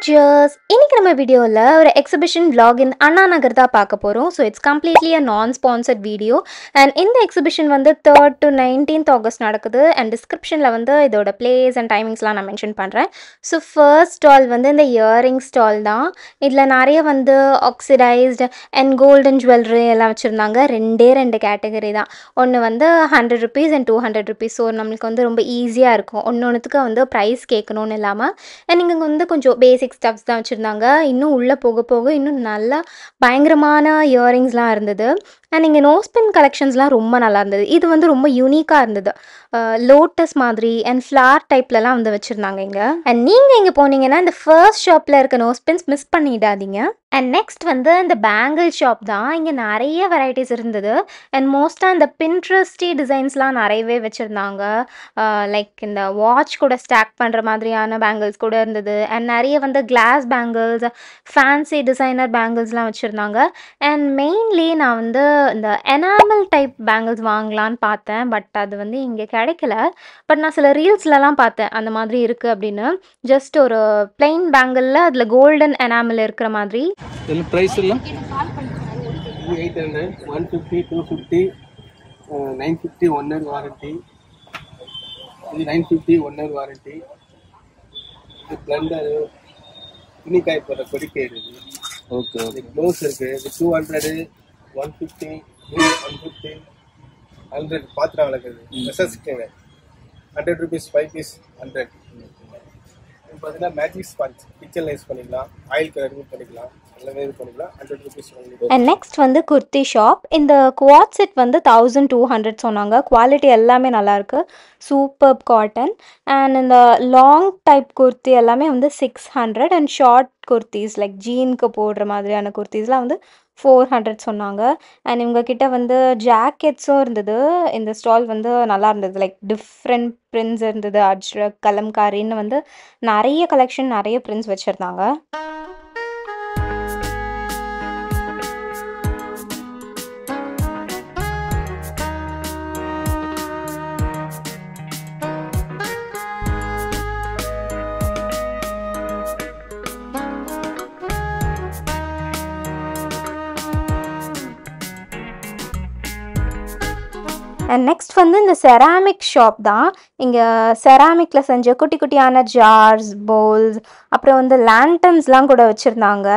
Cheers! இன்னைக்கு நம்ம வீடியோவில் ஒரு exhibition vlog in Anna Nagar தான் பார்க்க போகிறோம். ஸோ இட்ஸ் கம்ப்ளீட்லி அ நான் ஸ்பான்சர்ட் வீடியோ. அண்ட் இந்த எக்ஸிபிஷன் வந்து 3rd to 19th ஆகஸ்ட் நடக்குது. அண்ட் டிஸ்கிரிப்ஷனில் வந்து இதோட பிளேஸ் அண்ட் டைமிங்ஸ்லாம் நான் மென்ஷன் பண்ணுறேன். ஸோ ஃபர்ஸ்ட் ஸ்டால் வந்து இந்த இயரிங் ஸ்டால் தான். இதில் நிறைய வந்து ஆக்சிடைஸ்டு அண்ட் கோல்டன் ஜுவல்லரி எல்லாம் வச்சுருந்தாங்க. ரெண்டு கேட்டகரி தான். ஒன்று வந்து 100 rupees அண்ட் 200 rupees. ஸோ நம்மளுக்கு வந்து ரொம்ப ஈஸியாக இருக்கும். ஒன்று வந்து ப்ரைஸ் கேட்கணும்னு இல்லாமல். அண்ட் இங்கே வந்து கொஞ்சம் பேசிக் ஸ்டப்ஸ் தான் வச்சுருந்தாங்க. இன்னும் உள்ளே போக போக இன்னும் நல்லா பயங்கரமான இயரிங்ஸ்லாம் இருந்தது. அண்ட் இங்கே நோஸ்பின் கலெக்ஷன்ஸ்லாம் ரொம்ப நல்லா இருந்தது. இது வந்து ரொம்ப யூனிக்காக இருந்தது. லோட்டஸ் மாதிரி அண்ட் ஃப்ளார் டைப்லலாம் வந்து வச்சுருந்தாங்க இங்கே. அண்ட் நீங்கள் இங்கே போனீங்கன்னா இந்த ஃபர்ஸ்ட் ஷாப்பில் இருக்க நோஸ்பின்ஸ் மிஸ் பண்ணிடாதீங்க. அண்ட் நெக்ஸ்ட் வந்து இந்த பேங்கிள் ஷாப் தான். இங்கே நிறைய வெரைட்டிஸ் இருந்தது. அண்ட் மோஸ்ட்டாக இந்த பின்ட்ரெஸ்டி டிசைன்ஸ்லாம் நிறையவே வச்சுருந்தாங்க. லைக் இந்த வாட்ச் கூட ஸ்டாக் பண்ணுற மாதிரியான பேங்கிள்ஸ் கூட இருந்தது. அண்ட் நிறைய வந்து கிளாஸ் பேங்கிள்ஸ், ஃபேன்சி டிசைனர் பேங்கிள்ஸ்லாம் வச்சுருந்தாங்க. அண்ட் மெயின்லி நான் வந்து இந்த எனாமல் டைப் பேங்கிள்ஸ் வாங்கலான்னு பார்த்தேன். பட் அது வந்து இங்கே கிடைக்கல. பட் நான் சில ரீல்ஸ்லலாம் பார்த்தேன் அந்த மாதிரி இருக்குது அப்படின்னு. ஜஸ்ட் ஒரு பிளெயின் பேங்கிளில் அதில் கோல்டன் எனாமல் இருக்கிற மாதிரி. இதில் ப்ரைஸ் எல்லாம் 800, 150, 250, 950 1 year வாரண்டி. இது 950 1 year வாரண்டி. இது பிளண்டரு, துணிக்காய் போடுற கொடிக்கயிறு இருக்குது. Okay okay. க்ளோஸ் இருக்குது. இது 200, 150, 150, 100 பாத்திரம் வளர்க்குறது. மெசஸ்க்குங்க 100 rupees 5 piece 100. இப்போ பார்த்தீங்கன்னா மேஜிக் ஸ்பான்ச் கிச்சனில் யூஸ் பண்ணிக்கலாம். ஆயில் கலர் யூஸ் பண்ணிக்கலாம். எல்லாமே இது பண்ணிக்கலாம். 100 rupees வாங்கி. அண்ட் நெக்ஸ்ட் வந்து குர்த்தி ஷாப். இந்த குவாட் செட் வந்து 1200 சொன்னாங்க. குவாலிட்டி எல்லாமே நல்லாயிருக்கு. Super cotton. அண்ட் இந்த லாங் டைப் குர்த்தி எல்லாமே வந்து 600. அண்ட் ஷார்ட் குர்த்திஸ் லைக் ஜீனுக்கு போடுற மாதிரியான குர்த்திஸ்லாம் வந்து 400 சொன்னாங்க. அண்ட் இவங்கக்கிட்ட வந்து ஜாக்கெட்ஸும் இருந்தது. இந்த ஸ்டால் வந்து நல்லா இருந்தது. லைக் டிஃப்ரெண்ட் பிரிண்ட்ஸ் இருந்தது. அஜ்ரக், கலம்காரின்னு வந்து நிறைய கலெக்ஷன், நிறைய பிரிண்ட்ஸ் வச்சுருந்தாங்க. அண்ட் நெக்ஸ்ட் வந்து இந்த செராமிக் ஷாப் தான். இங்கே செராமிக்கில் செஞ்ச குட்டி குட்டியான ஜார்ஸ், பவுல்ஸ், அப்புறம் வந்து லேண்டன்ஸ்லாம் கூட வச்சுருந்தாங்க.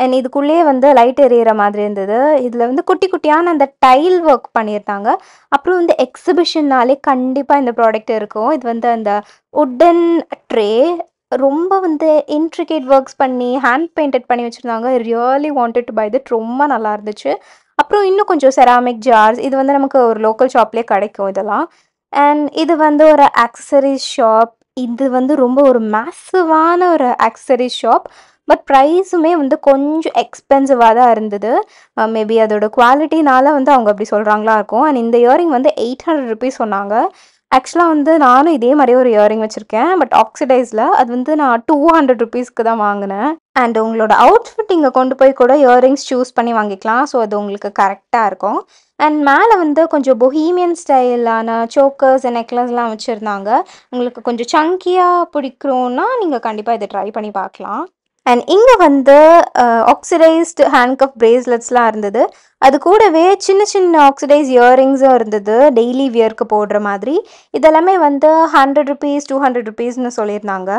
அண்ட் இதுக்குள்ளேயே வந்து லைட் எரியிற மாதிரி இருந்தது. இதில் வந்து குட்டி குட்டியான அந்த டைல் ஒர்க் பண்ணியிருந்தாங்க. அப்புறம் வந்து எக்ஸிபிஷன்னாலே கண்டிப்பாக இந்த ப்ராடக்ட் இருக்கும். இது வந்து அந்த உட்டன் ட்ரே ரொம்ப வந்து இன்ட்ரிகேட் ஒர்க்ஸ் பண்ணி ஹேண்ட் பெயிண்டட் பண்ணி வச்சுருந்தாங்க. ரியலி வாண்டட் டு பை திட். ரொம்ப நல்லா இருந்துச்சு. அப்புறம் இன்னும் கொஞ்சம் செராமிக் ஜார்ஸ். இது வந்து நமக்கு ஒரு லோக்கல் ஷாப்லேயே கிடைக்கும் இதெல்லாம். அண்ட் இது வந்து ஒரு ஆக்சசரிஸ் ஷாப். இது வந்து ரொம்ப ஒரு மேசிவான ஒரு ஆக்சசரிஸ் ஷாப். பட் ப்ரைஸுமே வந்து கொஞ்சம் எக்ஸ்பென்சிவாக தான் இருந்தது. மேபி அதோட குவாலிட்டினால வந்து அவங்க அப்படி சொல்கிறாங்களா இருக்கும். அண்ட் இந்த இயரிங் வந்து 800 rupees சொன்னாங்க. ஆக்சுவலாக வந்து நானும் இதே மாதிரி ஒரு இயரிங் வச்சுருக்கேன். பட் ஆக்சிடைஸில் அது வந்து நான் 200 rupeesக்கு தான் வாங்கினேன். அண்ட் உங்களோட அவுட்ஃபிட் இங்கே கொண்டு போய் கூட இயரிங்ஸ் சூஸ் பண்ணி வாங்கிக்கலாம். ஸோ அது உங்களுக்கு கரெக்டாக இருக்கும். அண்ட் மேலே வந்து கொஞ்சம் பொஹீமியன் ஸ்டைலான சோக்கர்ஸ் அண்ட் நெக்லஸ்லாம் வச்சுருந்தாங்க. உங்களுக்கு கொஞ்சம் சங்கியாக பிடிக்கிறோன்னா நீங்கள் கண்டிப்பாக இதை ட்ரை பண்ணி பார்க்கலாம். அண்ட் இங்கே வந்து ஆக்சிடைஸ்டு ஹேண்ட்கஃப் பிரேஸ்லெட்ஸ்லாம் இருந்தது. அது கூடவே சின்ன சின்ன ஆக்சிடைஸ் இயரிங்ஸும் இருந்தது. டெய்லி வியர்க்கு போடுற மாதிரி. இதெல்லாமே வந்து 100 rupees 200 rupeesனு சொல்லியிருந்தாங்க.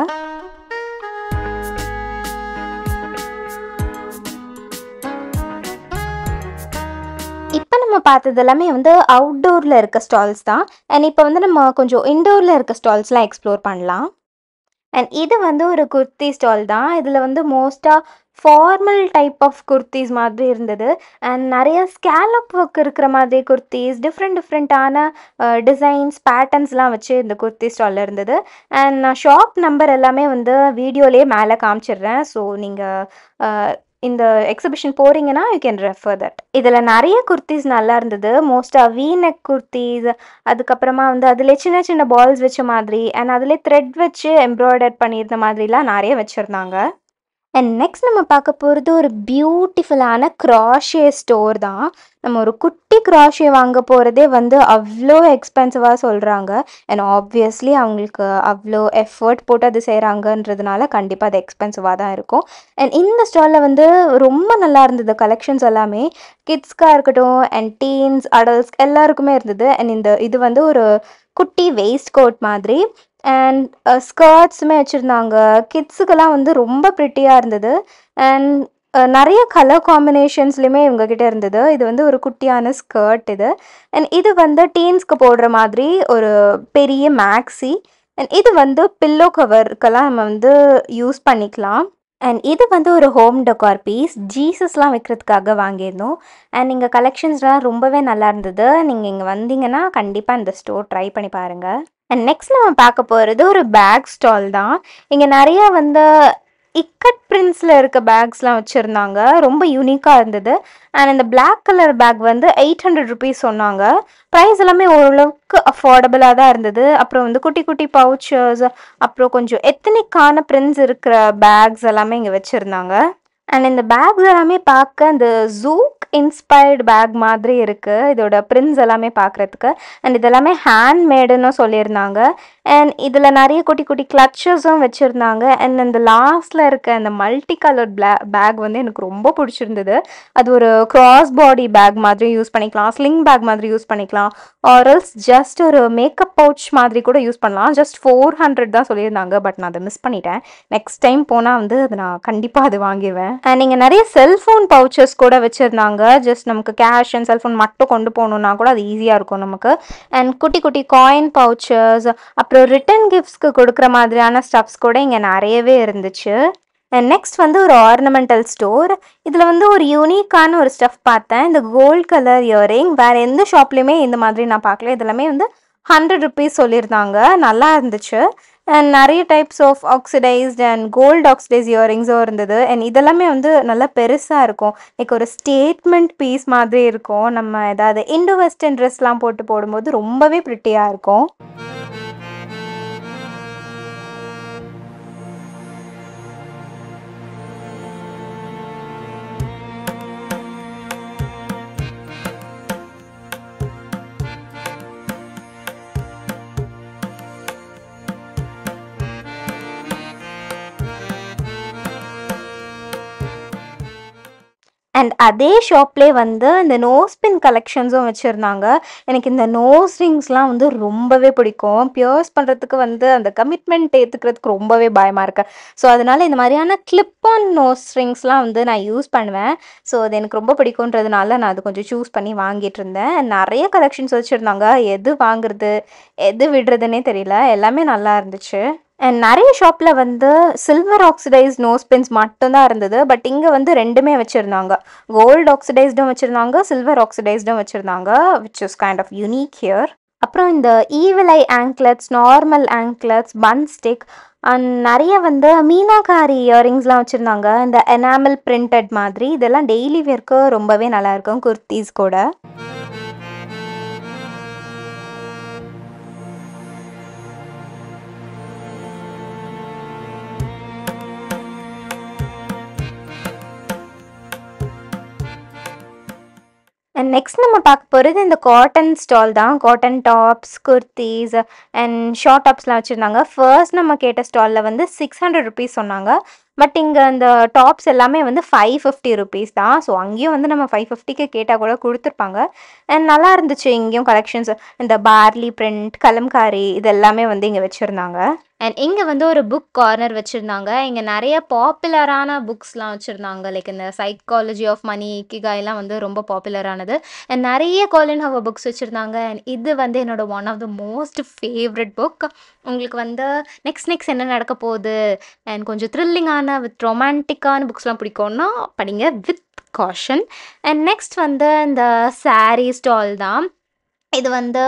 இப்போ நம்ம பார்த்தது எல்லாமே வந்து அவுட்டோரில் இருக்க ஸ்டால்ஸ் தான். அண்ட் இப்போ வந்து நம்ம கொஞ்சம் இன்டோரில் இருக்க ஸ்டால்ஸ்லாம் எக்ஸ்ப்ளோர் பண்ணலாம். அண்ட் இது வந்து ஒரு குர்த்தி ஸ்டால் தான். இதில் வந்து மோஸ்ட்டாக ஃபார்மல் டைப் ஆஃப் குர்த்திஸ் மாதிரி இருந்தது. அண்ட் நிறைய ஸ்கேலப் ஒர்க் இருக்கிற மாதிரி குர்த்திஸ், டிஃப்ரெண்ட்டான டிசைன்ஸ், பேட்டர்ன்ஸ்லாம் வச்சு இந்த குர்த்தி ஸ்டாலில் இருந்தது. அண்ட் நான் ஷாப் நம்பர் எல்லாமே வந்து வீடியோலேயே மேலே காமிச்சிடுறேன். ஸோ நீங்கள் இந்த எக்ஸிபிஷன் போகிறீங்கன்னா யூ கேன் ரெஃபர் தட். இதில் நிறைய குர்த்திஸ் நல்லா இருந்தது. மோஸ்ட்டாக வீநெக் குர்த்திஸ், அதுக்கப்புறமா வந்து அதில் சின்ன சின்ன பால்ஸ் வச்ச மாதிரி அண்ட் அதில் த்ரெட் வச்சு எம்ப்ராய்டர் பண்ணியிருந்த மாதிரிலாம் நிறைய வச்சுருந்தாங்க. அண்ட் நெக்ஸ்ட் நம்ம பார்க்க போகிறது ஒரு பியூட்டிஃபுல்லான க்ராஷே ஸ்டோர் தான். நம்ம ஒரு குட்டி க்ராஷே வாங்க போகிறதே வந்து அவ்வளோ எக்ஸ்பென்சிவாக சொல்கிறாங்க. அண்ட் ஆப்வியஸ்லி அவங்களுக்கு அவ்வளோ எஃபர்ட் போட்டு அது செய்கிறாங்கன்றதுனால கண்டிப்பாக அது எக்ஸ்பென்சிவாக தான் இருக்கும். அண்ட் இந்த ஸ்டாலில் வந்து ரொம்ப நல்லா இருந்தது கலெக்ஷன்ஸ் எல்லாமே. கிட்ஸ்க்காக இருக்கட்டும் அண்ட் டீன்ஸ் அடல்ட்ஸ் எல்லாருக்குமே இருந்தது. அண்ட் இது வந்து ஒரு குட்டி வெயிஸ்ட் கோட் மாதிரி அண்ட் ஸ்கர்ட்ஸுமே வச்சுருந்தாங்க. கிட்ஸுக்கெல்லாம் வந்து ரொம்ப ப்ரிட்டியாக இருந்தது. அண்ட் நிறைய கலர் காம்பினேஷன்ஸ்லையுமே இவங்ககிட்ட இருந்தது. இது வந்து ஒரு குட்டியான ஸ்கர்ட் இது. அண்ட் இது வந்து டீன்ஸ்க்கு போடுற மாதிரி ஒரு பெரிய மேக்ஸி. அண்ட் இது வந்து பில்லோ கவருக்கெல்லாம் நம்ம வந்து யூஸ் பண்ணிக்கலாம். அண்ட் இது வந்து ஒரு ஹோம் டெக்கார் பீஸ். ஜீசஸ்லாம் வைக்கிறதுக்காக வாங்கியிருந்தோம். அண்ட் இங்கே கலெக்ஷன்ஸ்லாம் ரொம்பவே நல்லா இருந்தது. நீங்கள் இங்கே வந்தீங்கன்னா கண்டிப்பாக இந்த ஸ்டோர் ட்ரை பண்ணி பாருங்கள். அண்ட் நெக்ஸ்ட் நம்ம பார்க்க போகிறது ஒரு பேக் ஸ்டால் தான். இங்கே நிறையா வந்து இக்கட் பிரிண்ட்ஸில் இருக்க பேக்ஸ்லாம் வச்சுருந்தாங்க. ரொம்ப யூனிக்காக இருந்தது. அண்ட் இந்த பிளாக் கலர் பேக் வந்து 800 ருபீஸ் சொன்னாங்க. ப்ரைஸ் எல்லாமே ஓரளவுக்கு அஃபோர்டபுளாக தான் இருந்தது. அப்புறம் வந்து குட்டி குட்டி பவுச்சர்ஸ், அப்புறம் கொஞ்சம் எத்தனிக்கான பிரிண்ட்ஸ் இருக்கிற பேக்ஸ் எல்லாமே இங்கே வச்சுருந்தாங்க. அண்ட் இந்த பேக்ஸ் எல்லாமே பார்க்க இந்த ஜூக் இன்ஸ்பயர்டு பேக் மாதிரி இருக்குது இதோட பிரிண்ட்ஸ் எல்லாமே பார்க்குறதுக்கு. அண்ட் இதெல்லாமே ஹேண்ட்மேடுன்னு சொல்லியிருந்தாங்க. அண்ட் இதில் நிறைய குட்டி குட்டி கிளச்சஸும் வச்சுருந்தாங்க. அண்ட் இந்த லாஸ்ட்டில் இருக்க அந்த மல்டி கலர்ட் பேக் வந்து எனக்கு ரொம்ப பிடிச்சிருந்தது. அது ஒரு கிராஸ் பாடி பேக் மாதிரி யூஸ் பண்ணிக்கலாம், ஸ்லிங் பேக் மாதிரி யூஸ் பண்ணிக்கலாம், ஆர்எல்ஸ் ஜஸ்ட் ஒரு மேக்கப் பவுச் மாதிரி கூட யூஸ் பண்ணலாம். ஜஸ்ட் 400 தான் சொல்லியிருந்தாங்க. பட் நான் அதை மிஸ் பண்ணிட்டேன். நெக்ஸ்ட் டைம் போனால் வந்து அது நான் கண்டிப்பாக அது வாங்கிடுவேன். அண்ட் நீங்கள் நிறைய செல்ஃபோன் பவுச்சஸ் கூட வச்சுருந்தாங்க. ஜஸ்ட் நமக்கு கேஷ் அண்ட் செல்ஃபோன் மட்டும் கொண்டு போகணுன்னா கூட அது ஈஸியாக இருக்கும் நமக்கு. அண்ட் குட்டி குட்டி காயின் பவுச்சஸ், அப்புறம் ரிட்டன் கிஃப்ட்ஸ்க்கு கொடுக்குற மாதிரியான ஸ்டப்ஸ் கூட இங்கே நிறையவே இருந்துச்சு. அண்ட் நெக்ஸ்ட் வந்து ஒரு ஆர்னமெண்டல் ஸ்டோர். இதில் வந்து ஒரு யூனிக்கான ஒரு ஸ்டஃப் பார்த்தேன். இந்த கோல்ட் கலர் இயரிங் வேறு எந்த ஷாப்லேயுமே இந்த மாதிரி நான் பார்க்கல. இதெல்லாமே வந்து 100 ருபீஸ் சொல்லியிருந்தாங்க. நல்லா இருந்துச்சு. அண்ட் நிறைய types of oxidised and gold oxidise இயரிங்ஸும் இருந்தது. அண்ட் இதெல்லாமே வந்து நல்லா பெருசாக இருக்கும். லைக் ஒரு ஸ்டேட்மெண்ட் பீஸ் மாதிரி இருக்கும். நம்ம ஏதாவது இண்டோ வெஸ்டர்ன் ட்ரெஸ்லாம் போடும்போது ரொம்பவே ப்ரிட்டியாக இருக்கும். அண்ட் அதே ஷாப்லேயே வந்து இந்த நோஸ் பின் கலெக்ஷன்ஸும் வச்சுருந்தாங்க. எனக்கு இந்த நோஸ் ரிங்ஸ்லாம் வந்து ரொம்பவே பிடிக்கும். பியர்ஸ் பண்ணுறதுக்கு வந்து அந்த கமிட்மெண்ட் ஏற்றுக்கிறதுக்கு ரொம்பவே பயமாக இருக்கு. ஸோ அதனால் இந்த மாதிரியான கிளிப் ஆன் நோஸ் ரிங்ஸ்லாம் வந்து நான் யூஸ் பண்ணுவேன். ஸோ அது எனக்கு ரொம்ப பிடிக்குன்றதுனால நான் அது கொஞ்சம் சூஸ் பண்ணி வாங்கிட்டு இருந்தேன். நிறைய கலெக்ஷன்ஸ் வச்சுருந்தாங்க. எது வாங்குறது எது விடுறதுன்னே தெரியல. எல்லாமே நல்லா இருந்துச்சு. அண்ட் நிறைய ஷாப்பில் வந்து சில்வர் ஆக்சிடைஸ் நோஸ் பின்ஸ் மட்டும்தான் இருந்தது. பட் இங்கே வந்து ரெண்டுமே வச்சுருந்தாங்க. கோல்டு ஆக்சிடைஸ்டும் வச்சுருந்தாங்க, சில்வர் ஆக்சிடைஸ்டும் வச்சுருந்தாங்க, which is kind of unique here. அப்புறம் இந்த evil eye anklets, normal anklets, bun stick and நிறைய வந்து மீனாகாரி இயரிங்ஸ்லாம் வச்சுருந்தாங்க. இந்த எனாமல் பிரிண்டட் மாதிரி இதெல்லாம் டெய்லி வேர்க்கு ரொம்பவே நல்லாயிருக்கும் குர்த்திஸ் கூட. அண்ட் நெக்ஸ்ட் நம்ம பார்க்க போகிறது இந்த காட்டன் ஸ்டால் தான். Cotton tops, kurtis and short டாப்ஸ்லாம் வச்சுருந்தாங்க. ஃபர்ஸ்ட் நம்ம கேட்ட ஸ்டாலில் வந்து 600 ருபீஸ் சொன்னாங்க. பட் இங்கே அந்த டாப்ஸ் எல்லாமே வந்து 550 ருபீஸ் தான். ஸோ அங்கேயும் வந்து நம்ம 550க்கு கேட்டால் கூட கொடுத்துருப்பாங்க. அண்ட் நல்லா இருந்துச்சு இங்கேயும் கலெக்ஷன்ஸ். இந்த பார்லி பிரிண்ட், கலம்காரி இது எல்லாமே வந்து இங்கே வச்சுருந்தாங்க. அண்ட் இங்கே வந்து ஒரு புக் கார்னர் வச்சுருந்தாங்க. இங்கே நிறைய பாப்புலரான புக்ஸ்லாம் வச்சுருந்தாங்க. லைக் இந்த சைக்காலஜி ஆஃப் மனி, இக்கிகாய்லாம் வந்து ரொம்ப பாப்புலரானது. அண்ட் நிறைய காலின் ஹவர் புக்ஸ் வச்சுருந்தாங்க. அண்ட் இது வந்து என்னோட one of the most favourite book. உங்களுக்கு வந்து நெக்ஸ்ட் என்ன நடக்க போகுது அண்ட் கொஞ்சம் த்ரில்லிங்கான வித் ரொமான்டிக்கான புக்ஸ்லாம் பிடிக்கும்னா படிங்க வித் காஷன். அண்ட் நெக்ஸ்ட் வந்து இந்த சாரீ ஸ்டால் தான். இது வந்து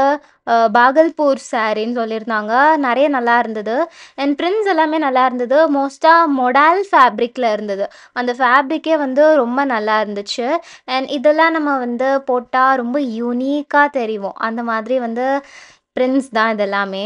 பாகல்பூர் சாரின்னு சொல்லியிருந்தாங்க. நிறைய நல்லா இருந்தது. அண்ட் பிரிண்ட்ஸ் எல்லாமே நல்லா இருந்தது. மோஸ்ட்டாக மொடால் ஃபேப்ரிக்கில் இருந்தது. அந்த ஃபேப்ரிக்கே வந்து ரொம்ப நல்லா இருந்துச்சு. அண்ட் இதெல்லாம் நம்ம வந்து போட்டால் ரொம்ப யூனிக்காக தெரியும். அந்த மாதிரி வந்து பிரிண்ட்ஸ் தான் இதெல்லாமே.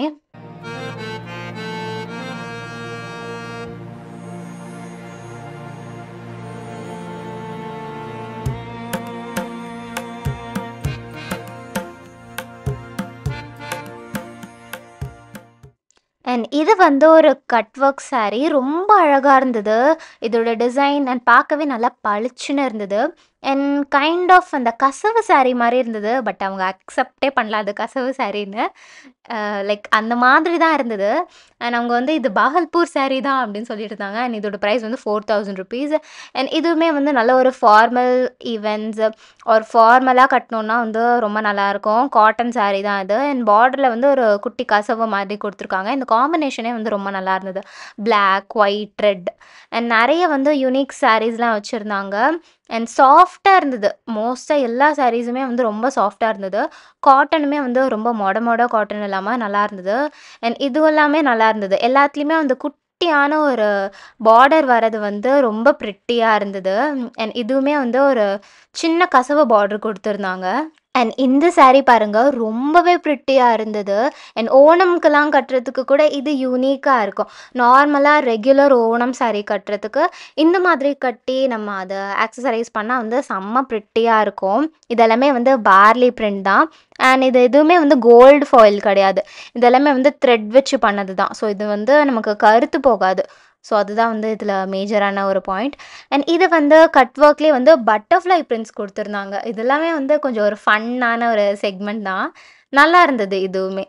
அண்ட் இது வந்து ஒரு கட் ஒர்க் saree. ரொம்ப அழகா இருந்தது. இதோட டிசைன் அண்ட் பார்க்கவே நல்லா பளிச்சுன்னு இருந்தது. அண்ட் கைண்ட் ஆஃப் அந்த கசவு saree மாரி இருந்தது. பட் அவங்க அக்செப்ட்டே பண்ணல அது கசவு சாரின்னு. லைக் அந்த மாதிரி தான் இருந்தது. அண்ட் அவங்க வந்து இது பாகல்பூர் saree தான் அப்படின்னு சொல்லிட்டு இருந்தாங்க. அண்ட் இதோட ப்ரைஸ் வந்து 4000 rupees. அண்ட் இதுவுமே வந்து நல்ல ஒரு ஃபார்மல் ஈவெண்ட்ஸ் ஒரு ஃபார்மலாக கட்டணுன்னா வந்து ரொம்ப நல்லாயிருக்கும். காட்டன் saree தான் இது. அண்ட் பார்டரில் வந்து ஒரு குட்டி கசவு மாதிரி கொடுத்துருக்காங்க. இந்த காம்பினேஷனே வந்து ரொம்ப நல்லா இருந்தது. பிளாக், ஒயிட், ரெட் அண்ட் நிறைய வந்து யூனிக் சாரீஸ்லாம் வச்சுருந்தாங்க. அண்ட் சாஃப்டாக இருந்தது. மோஸ்ட்டாக எல்லா சாரீஸுமே வந்து ரொம்ப சாஃப்டாக இருந்தது. காட்டனுமே வந்து ரொம்ப மொட காட்டன் இல்லாமல் நல்லா இருந்தது. அண்ட் இது எல்லாமே நல்லா இருந்தது. எல்லாத்துலேயுமே வந்து குட்டியான ஒரு பார்டர் வரது வந்து ரொம்ப ப்ரிட்டியாக இருந்தது. அண்ட் இதுவுமே வந்து ஒரு சின்ன கசவு பார்டர் கொடுத்துருந்தாங்க. அண்ட் இந்த saree பாருங்க ரொம்பவே ப்ரிட்டியாக இருந்தது. அண்ட் ஓணம்க்கெல்லாம் கட்டுறதுக்கு கூட இது யூனிக்காக இருக்கும். நார்மலாக ரெகுலர் ஓணம் saree கட்டுறதுக்கு இந்த மாதிரி கட்டி நம்ம அதை ஆக்சசரைஸ் பண்ணால் வந்து செம்ம ப்ரிட்டியாக இருக்கும். இதெல்லாமே வந்து பார்லி பிரிண்ட் தான். அண்ட் இது எதுவுமே வந்து கோல்டு ஃபாயில் கிடையாது. இதெல்லாமே வந்து த்ரெட் வச்சு பண்ணது தான். ஸோ இது வந்து நமக்கு கருத்து போகாது. ஸோ அதுதான் வந்து இதில் மேஜரான ஒரு பாயிண்ட். அண்ட் இது வந்து கட் ஒர்க்லேயே வந்து பட்டர்ஃப்ளை பிரிண்ட்ஸ் கொடுத்துருந்தாங்க. இது எல்லாமே வந்து கொஞ்சம் ஒரு ஃபன்னான ஒரு செக்மெண்ட் தான். நல்லா இருந்தது இதுவுமே.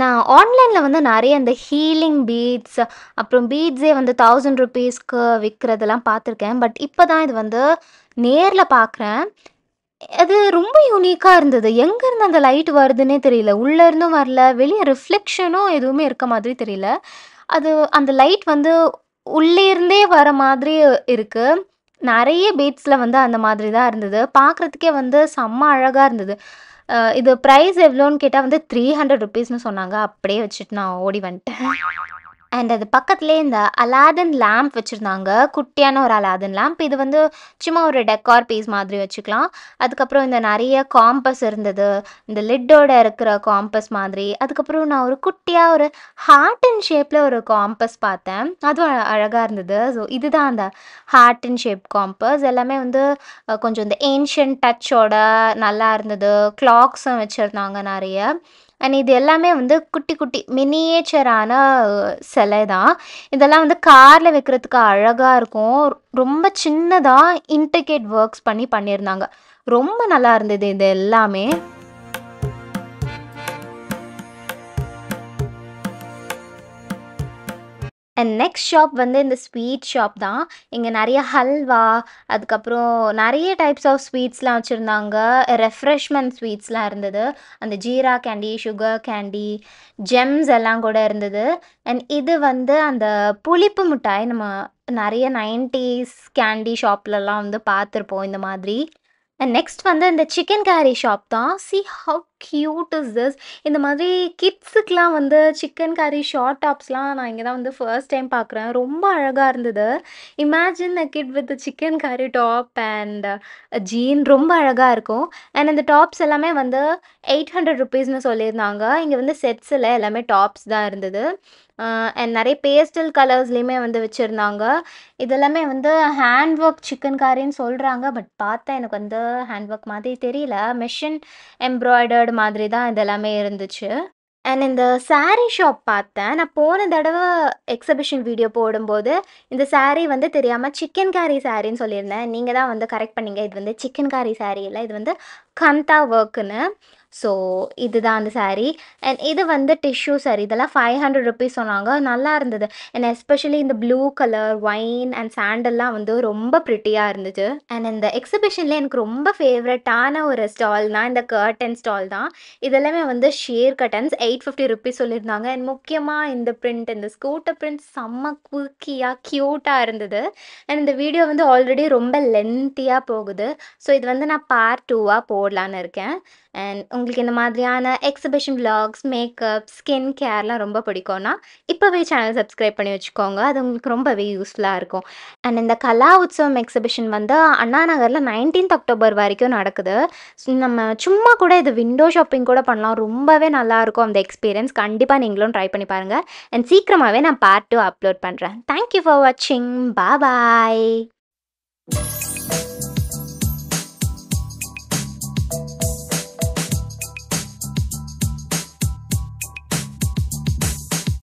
நான் ஆன்லைனில் வந்து நிறைய இந்த ஹீலிங் பீட்ஸ் அப்புறம் பீட்ஸே வந்து 1000 rupeesக்கு விற்கிறதெல்லாம் பார்த்துருக்கேன். பட் இப்போ தான் இது வந்து நேரில் பார்க்குறேன். அது ரொம்ப யூனிக்காக இருந்தது. எங்கேருந்து அந்த லைட் வருதுன்னே தெரியல. உள்ளே இருந்தும் வரல, வெளியே ரிஃப்ளெக்ஷனும் எதுவுமே இருக்க மாதிரி தெரியல. அது அந்த லைட் வந்து உள்ளே இருந்தே வர மாதிரி இருக்கு. நிறைய பீட்ஸில் வந்து அந்த மாதிரி தான் இருந்தது. பார்க்குறதுக்கே வந்து செம்ம அழகாக இருந்தது. இது ப்ரைஸ் எவ்வளோன்னு கேட்டால் வந்து 300 rupeesன்னு சொன்னாங்க. அப்படியே வச்சுட்டு நான் ஓடி வந்துட்டேன். அண்ட் அது பக்கத்துலேயே இந்த அலாதன் லேம்ப் வச்சுருந்தாங்க. குட்டியான ஒரு அலாதன் லேம்ப். இது வந்து சும்மா ஒரு டெக்கார் பீஸ் மாதிரி வச்சுக்கலாம். அதுக்கப்புறம் இந்த நிறைய காம்பஸ் இருந்தது. இந்த லிட்டோட இருக்கிற காம்பஸ் மாதிரி. அதுக்கப்புறம் நான் ஒரு குட்டியாக ஒரு ஹார்ட் அண்ட் ஷேப்பில் ஒரு காம்பஸ் பார்த்தேன். அதுவும் அழகாக இருந்தது. ஸோ இதுதான் அந்த ஹார்ட் அண்ட் ஷேப் காம்பஸ். எல்லாமே வந்து கொஞ்சம் இந்த ஏன்ஷியன்ட் டச்சோட நல்லா இருந்தது. கிளாக்ஸும் வச்சுருந்தாங்க நிறைய. அண்ட் இது எல்லாமே வந்து குட்டி குட்டி மினியேச்சரான சிலை தான். இதெல்லாம் வந்து காரில் வைக்கிறதுக்கு அழகாக இருக்கும். ரொம்ப சின்னதாக இன்ட்ரிகேட் ஒர்க்ஸ் பண்ணியிருந்தாங்க. ரொம்ப நல்லா இருந்தது இது எல்லாமே. அண்ட் நெக்ஸ்ட் ஷாப் வந்து இந்த ஸ்வீட் ஷாப் தான். இங்கே நிறைய ஹல்வா, அதுக்கப்புறம் நிறைய டைப்ஸ் ஆஃப் ஸ்வீட்ஸ்லாம் வச்சுருந்தாங்க. ரெஃப்ரெஷ்மெண்ட் ஸ்வீட்ஸ்லாம் இருந்தது. அந்த jeera candy, sugar candy, gems எல்லாம் கூட இருந்தது. அண்ட் இது வந்து அந்த புளிப்பு மிட்டாய் நம்ம நிறைய 90s கேண்டி ஷாப்லலாம் வந்து பார்த்துருப்போம் இந்த மாதிரி. அண்ட் நெக்ஸ்ட் வந்து இந்த சிக்கன் கேரி ஷாப் தான். C have cute is this. இந்த மாதிரி கிட்ஸுக்கெலாம் வந்து சிக்கன் கறி ஷார்ட் டாப்ஸ்லாம் நான் இங்கே தான் வந்து ஃபர்ஸ்ட் டைம் பார்க்குறேன். ரொம்ப அழகாக இருந்தது. Imagine a kid with chicken கறி டாப் அண்ட் ஜீன் ரொம்ப அழகாக இருக்கும். அண்ட் இந்த டாப்ஸ் எல்லாமே வந்து 800 rupeesன்னு சொல்லியிருந்தாங்க. இங்கே வந்து செட்ஸில் எல்லாமே டாப்ஸ் தான் இருந்தது. அண்ட் நிறைய பேஸ்டல் கலர்ஸ்லேயுமே வந்து வச்சுருந்தாங்க. இதெல்லாமே வந்து ஹேண்ட் ஒர்க் சிக்கன் கறின்னு சொல்கிறாங்க. பட் பார்த்தா எனக்கு வந்து ஹேண்ட் ஒர்க் மாதிரி தெரியல. மெஷின் எம்ப்ராய்டர்டு மாதிரி தான் இதெல்லாமே இருந்துச்சு. அண்ட் இந்த saree ஷாப் பார்த்தேன். நான் போன தடவை எக்ஸிபிஷன் வீடியோ போடும்போது இந்த saree வந்து தெரியாமல் சிக்கன் காரி சாரின்னு சொல்லியிருந்தேன். நீங்கள் தான் வந்து கரெக்ட் பண்ணீங்க. இது வந்து சிக்கன் காரி saree இல்லை, இது வந்து கந்தா ஒர்க்குன்னு. ஸோ இதுதான் அந்த saree. அண்ட் இது வந்து டிஷ்யூ saree. இதெல்லாம் 500 rupees சொன்னாங்க. நல்லா இருந்தது. அண்ட் எஸ்பெஷலி இந்த ப்ளூ கலர் ஒயின் அண்ட் சாண்டல்லாம் வந்து ரொம்ப ப்ரிட்டியாக இருந்துச்சு. அண்ட் இந்த எக்ஸிபிஷனில் எனக்கு ரொம்ப ஃபேவரட்டான ஒரு ஸ்டால்னால் இந்த கர்டன் ஸ்டால் தான். இதெல்லாமே வந்து ஷேர் கட்டன்ஸ் 850 rupees சொல்லியிருந்தாங்க. அண்ட் முக்கியமாக இந்த பிரிண்ட், இந்த ஸ்கூட்டர் பிரிண்ட் செம்ம குயிக்கியாக க்யூட்டாக இருந்தது. அண்ட் இந்த வீடியோ வந்து ஆல்ரெடி ரொம்ப லென்த்தியாக போகுது. ஸோ இது வந்து நான் பார்ட் 2வாக போடலான்னு இருக்கேன். அண்ட் உங்களுக்கு இந்த மாதிரியான எக்ஸிபிஷன் விலாக்ஸ், மேக்கப், ஸ்கின் கேர்லாம் ரொம்ப பிடிக்கும்னா, இப்போவே சேனல் சப்ஸ்கிரைப் பண்ணி வச்சுக்கோங்க. அது உங்களுக்கு ரொம்பவே யூஸ்ஃபுல்லாக இருக்கும். அண்ட் இந்த கலா உத்சவம் எக்ஸிபிஷன் வந்து அண்ணா நகரில் 19th அக்டோபர் வரைக்கும் நடக்குது. நம்ம சும்மா கூட இது விண்டோ ஷாப்பிங் கூட பண்ணலாம். ரொம்பவே நல்லாயிருக்கும் அந்த எக்ஸ்பீரியன்ஸ். கண்டிப்பாக நீங்களும் ட்ரை பண்ணி பாருங்கள். அண்ட் சீக்கிரமாகவே நான் பார்ட் 2 அப்லோட் பண்ணுறேன். தேங்க்யூ ஃபார் வாட்சிங். பாய்.